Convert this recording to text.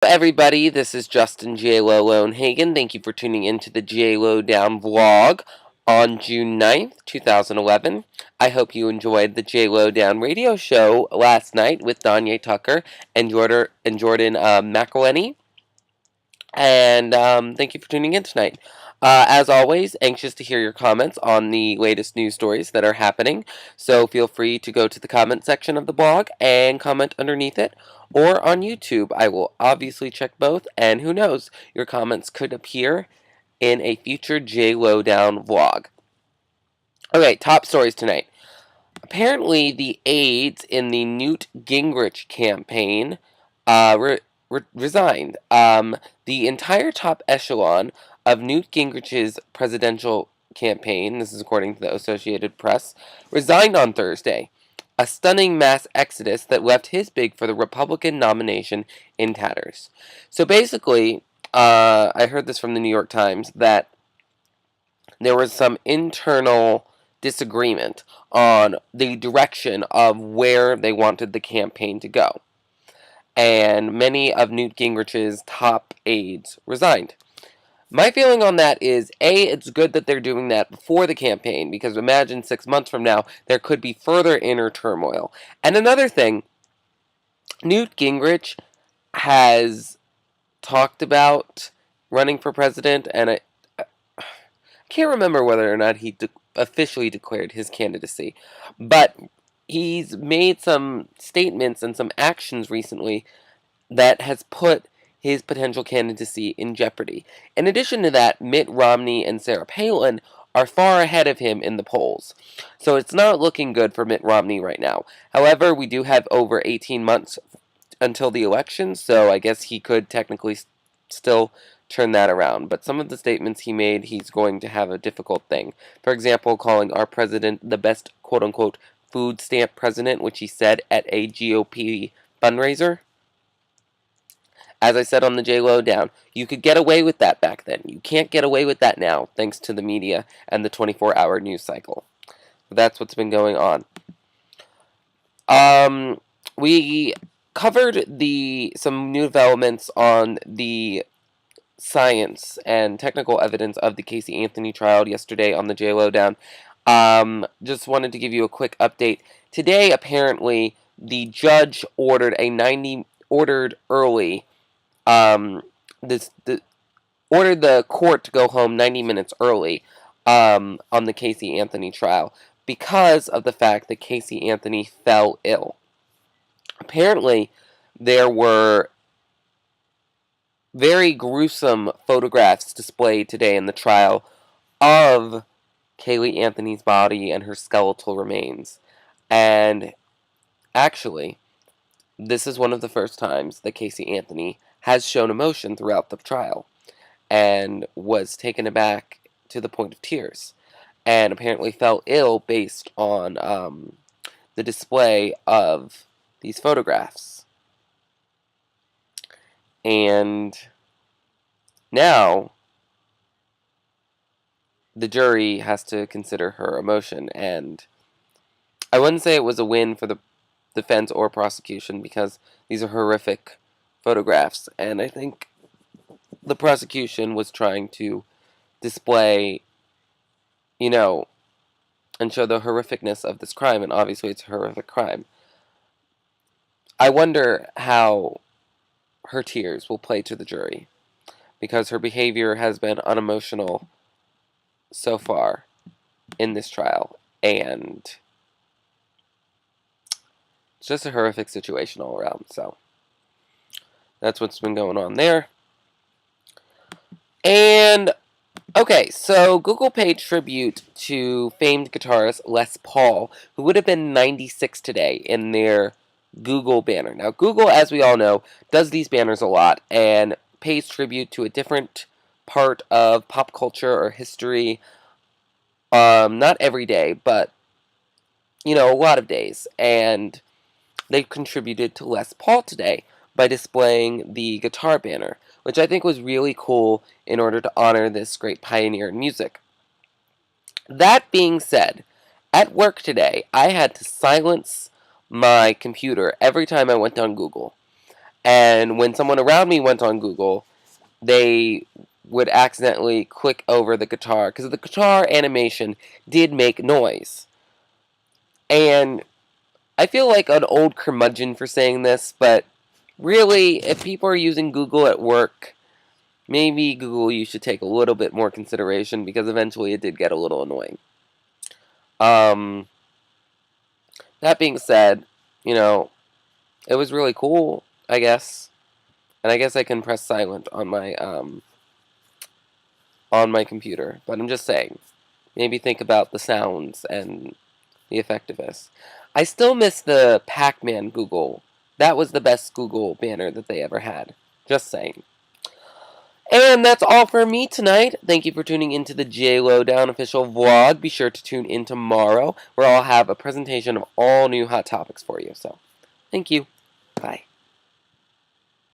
Everybody, this is Justin J-Lowdown Hagen. Thank you for tuning into the J-Lowdown vlog on June 9th, 2011. I hope you enjoyed the J-Lowdown radio show last night with Danya Tucker and Jordan McElhenney. And thank you for tuning in tonight. As always, anxious to hear your comments on the latest news stories that are happening, so feel free to go to the comment section of the blog and comment underneath it, or on YouTube. I will obviously check both, and who knows, your comments could appear in a future J-Lowdown vlog. Okay, top stories tonight. Apparently, the aides in the Newt Gingrich campaign resigned. The entire top echelon of Newt Gingrich's presidential campaign, this is according to the Associated Press, resigned on Thursday. A stunning mass exodus that left his bid for the Republican nomination in tatters. So basically, I heard this from the New York Times, that there was some internal disagreement on the direction of where they wanted the campaign to go. And many of Newt Gingrich's top aides resigned. My feeling on that is, A, it's good that they're doing that before the campaign, because imagine 6 months from now, there could be further inner turmoil. And another thing, Newt Gingrich has talked about running for president, and I can't remember whether or not he officially declared his candidacy, but he's made some statements and some actions recently that has put his potential candidacy in jeopardy. In addition to that, Mitt Romney and Sarah Palin are far ahead of him in the polls. So it's not looking good for Mitt Romney right now. However, we do have over 18 months until the election, so I guess he could technically still turn that around. But some of the statements he made, he's going to have a difficult thing. For example, calling our president the best quote-unquote food stamp president, which he said at a GOP fundraiser. As I said on the J-Lowdown, you could get away with that back then. You can't get away with that now, thanks to the media and the 24-hour news cycle. That's what's been going on. We covered some new developments on the science and technical evidence of the Casey Anthony trial yesterday on the J-Lowdown. Just wanted to give you a quick update. Today, apparently, the judge ordered ordered the court to go home 90 minutes early on the Casey Anthony trial because of the fact that Casey Anthony fell ill. Apparently, there were very gruesome photographs displayed today in the trial of Kaylee Anthony's body and her skeletal remains. And actually, this is one of the first times that Casey Anthony has shown emotion throughout the trial and was taken aback to the point of tears, and apparently fell ill based on the display of these photographs. And now the jury has to consider her emotion, and I wouldn't say it was a win for the defense or prosecution, because these are horrific photographs, and I think the prosecution was trying to display, and show the horrificness of this crime, and obviously it's a horrific crime. I wonder how her tears will play to the jury, because her behavior has been unemotional so far in this trial, and it's just a horrific situation all around. So that's what's been going on there. And okay, so Google paid tribute to famed guitarist Les Paul, who would have been 96 today, in their Google banner. Now, Google, as we all know, does these banners a lot and pays tribute to a different part of pop culture or history. Not every day, but a lot of days. And they contributed to Les Paul today by displaying the guitar banner, which I think was really cool in order to honor this great pioneer in music. That being said, at work today, I had to silence my computer every time I went on Google. And when someone around me went on Google, they would accidentally click over the guitar because the guitar animation did make noise. And I feel like an old curmudgeon for saying this, but really, if people are using Google at work, maybe Google you should take a little bit more consideration because eventually it did get a little annoying. Um, that being said, you know, it was really cool, I guess. And I guess I can press silent on my computer, but I'm just saying, maybe think about the sounds and the effectiveness. I still miss the Pac-Man Google. That was the best Google banner that they ever had. Just saying. And that's all for me tonight. Thank you for tuning into the J-Lowdown official vlog. Be sure to tune in tomorrow where I'll have a presentation of all new hot topics for you. So, thank you.